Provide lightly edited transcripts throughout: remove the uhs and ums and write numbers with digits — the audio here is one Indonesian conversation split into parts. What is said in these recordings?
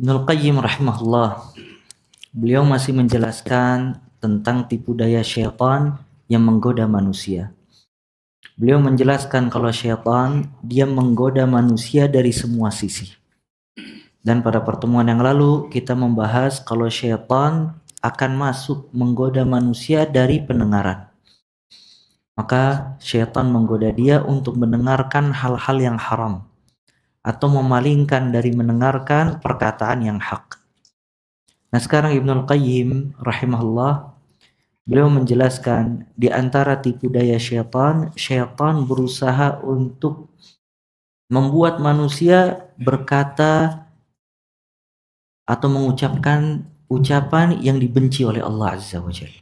Ibnul Qayyim rahimahullah, beliau masih menjelaskan tentang tipu daya syaitan yang menggoda manusia. Beliau menjelaskan kalau syaitan dia menggoda manusia dari semua sisi. Dan pada pertemuan yang lalu kita membahas kalau syaitan akan masuk menggoda manusia dari pendengaran. Maka syaitan menggoda dia untuk mendengarkan hal-hal yang haram atau memalingkan dari mendengarkan perkataan yang hak. Nah, sekarang Ibnul Qayyim rahimahullah, beliau menjelaskan di antara tipu daya syaitan, syaitan berusaha untuk membuat manusia berkata atau mengucapkan ucapan yang dibenci oleh Allah Azza wa Jalla.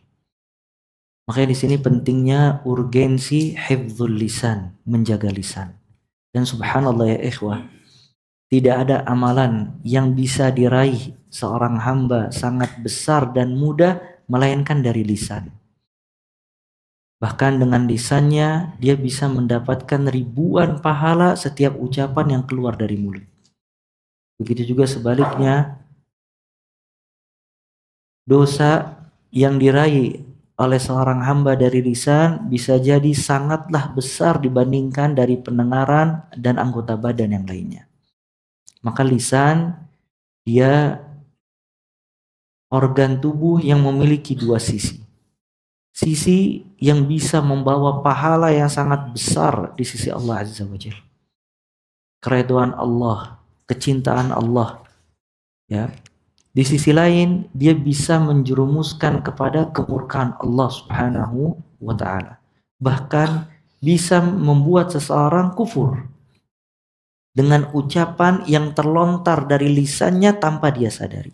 Makanya di sini pentingnya urgensi hifdzul lisan, menjaga lisan. Dan subhanallah ya ikhwah, tidak ada amalan yang bisa diraih seorang hamba sangat besar dan mudah melainkan dari lisan. Bahkan dengan lisannya dia bisa mendapatkan ribuan pahala setiap ucapan yang keluar dari mulut. Begitu juga sebaliknya, dosa yang diraih oleh seorang hamba dari lisan bisa jadi sangatlah besar dibandingkan dari pendengaran dan anggota badan yang lainnya. Maka lisan dia organ tubuh yang memiliki dua sisi. Sisi yang bisa membawa pahala yang sangat besar di sisi Allah Azza wa Jalla. Keridhaan Allah, kecintaan Allah. Ya. Di sisi lain, dia bisa menjerumuskan kepada kemurkaan Allah Subhanahu wa taala. Bahkan bisa membuat seseorang kufur dengan ucapan yang terlontar dari lisannya tanpa dia sadari.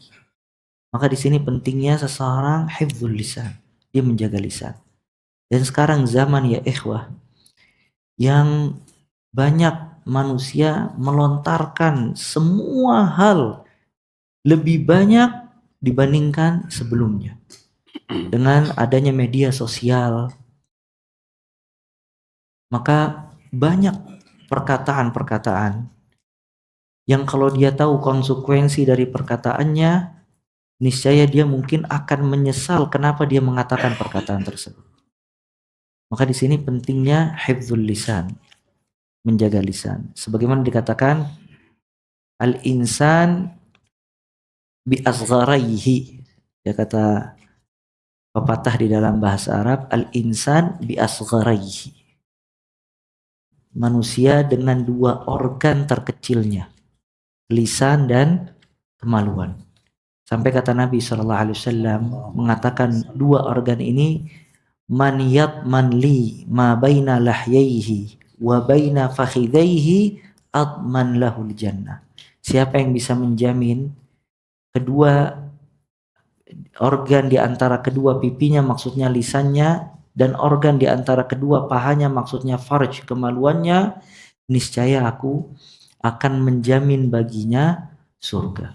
Maka di sini pentingnya seseorang hifdzul lisan, dia menjaga lisan. Dan sekarang zaman ya ikhwah, yang banyak manusia melontarkan semua hal lebih banyak dibandingkan sebelumnya. Dengan adanya media sosial, maka banyak perkataan-perkataan yang kalau dia tahu konsekuensi dari perkataannya, niscaya dia mungkin akan menyesal kenapa dia mengatakan perkataan tersebut. Maka di sini pentingnya hifdzul lisan, menjaga lisan. Sebagaimana dikatakan al-insan bi asgharaihi. Ya, kata pepatah di dalam bahasa Arab, al-insan bi asgharaihi. Manusia dengan dua organ terkecilnya, lisan dan kemaluan. Sampai kata Nabi SAW mengatakan dua organ ini, man yatman li ma baina lahyaihi wa baina fakhidaihi atman lahul jannah. Siapa yang bisa menjamin kedua organ di antara kedua pipinya, maksudnya lisannya, dan organ di antara kedua pahanya, maksudnya farj, kemaluannya, niscaya aku akan menjamin baginya surga.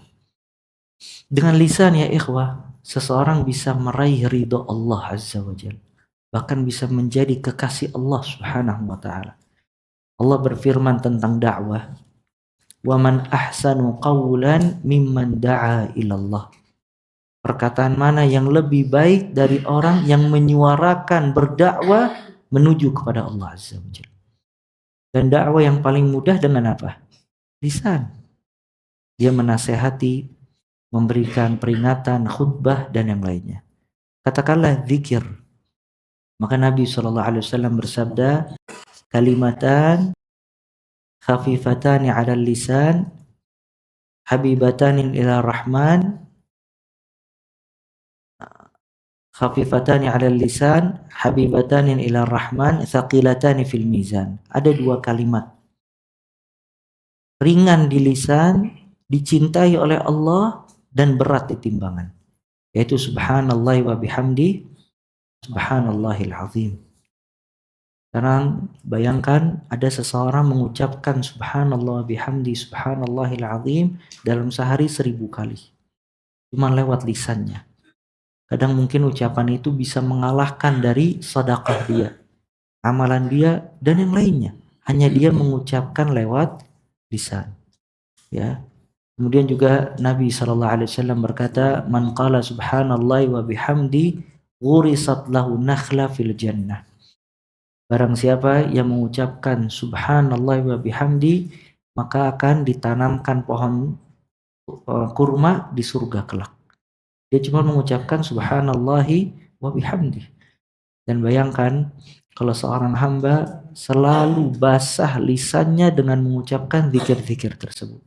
Dengan lisan ya ikhwah, seseorang bisa meraih ridho Allah Azza wa Jalla, bahkan bisa menjadi kekasih Allah Subhanahu wa taala. Allah berfirman tentang dakwah, "Wa man ahsanu qawlan mimman da'a ilallah." Perkataan mana yang lebih baik dari orang yang menyuarakan berdakwah menuju kepada Allah Azza wa Jalla. Dan dakwah yang paling mudah dengan apa? Lisan. Dia menasehati, memberikan peringatan, khutbah dan yang lainnya. Katakanlah zikir. Maka Nabi SAW bersabda, kalimatan khafifatani 'alal lisan, habibatanin ila rahman, khafifatani 'alal lisan, habibatanin ila rahman, thaqilatani fil mizan. Ada dua kalimat ringan di lisan, dicintai oleh Allah dan berat di timbangan, yaitu subhanallah wa bihamdi, subhanallahil azim. Sekarang bayangkan ada seseorang mengucapkan subhanallah bihamdi, subhanallahil azim dalam sehari 1000 kali, cuma lewat lisannya. Kadang mungkin ucapan itu bisa mengalahkan dari sedekah dia, amalan dia dan yang lainnya. Hanya dia mengucapkan lewat lisan. Ya. Kemudian juga Nabi SAW berkata, "Man qala subhanallahi wa bihamdi ghurisat lahu nakhla fil jannah." Barang siapa yang mengucapkan subhanallahi wa bihamdi, maka akan ditanamkan pohon kurma di surga kelak. Dia cuma mengucapkan subhanallahi wa bihamdi. Dan bayangkan kalau seorang hamba selalu basah lisannya dengan mengucapkan zikir-zikir tersebut,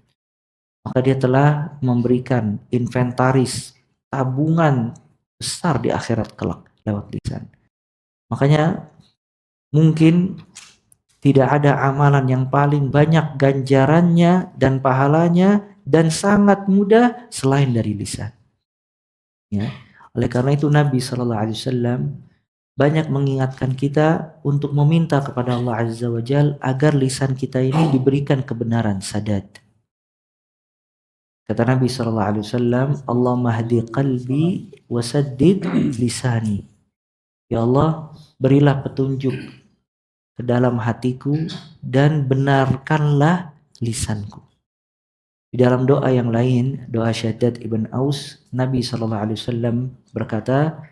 maka dia telah memberikan inventaris tabungan besar di akhirat kelak lewat lisan. Makanya mungkin tidak ada amalan yang paling banyak ganjarannya dan pahalanya dan sangat mudah selain dari lisan. Ya. Oleh karena itu Nabi SAW banyak mengingatkan kita untuk meminta kepada Allah Azza wa Jal agar lisan kita ini diberikan kebenaran, sadad. Kata Nabi SAW, Allahumma hdi qalbi wa saddid lisani. Ya Allah, berilah petunjuk ke dalam hatiku dan benarkanlah lisanku. Di dalam doa yang lain, doa Syaddad ibn Aus, Nabi SAW berkata,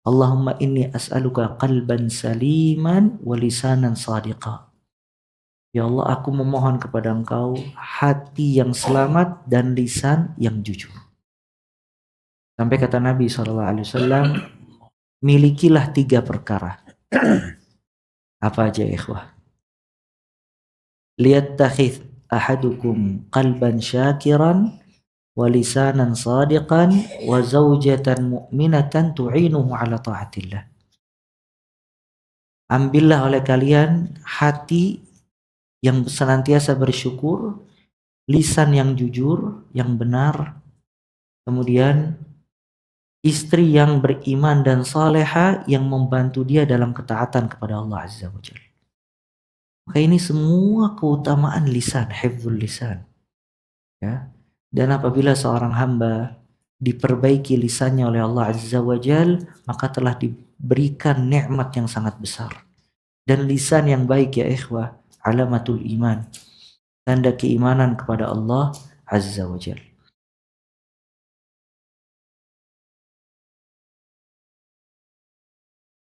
Allahumma inni as'aluka qalban saliman wa lisanan sadiqa. Ya Allah, aku memohon kepada Engkau hati yang selamat dan lisan yang jujur. Sampai kata Nabi SAW, milikilah 3 perkara. Apa aja ikhwah? Liyattakhidh ahadukum qalban syakiran wa lisanan sadiqan wa zawjatan mu'minatan tu'inuhu ala ta'atillah. Ambillah oleh kalian hati yang senantiasa bersyukur, lisan yang jujur, yang benar, kemudian istri yang beriman dan saleha yang membantu dia dalam ketaatan kepada Allah Azza wa Jalla. Maka ini semua keutamaan lisan, hifdzul lisan. Ya. Dan apabila seorang hamba diperbaiki lisannya oleh Allah Azza wa Jal, maka telah diberikan nikmat yang sangat besar. Dan lisan yang baik ya ikhwah, alamatul iman, tanda keimanan kepada Allah Azza wa Jal.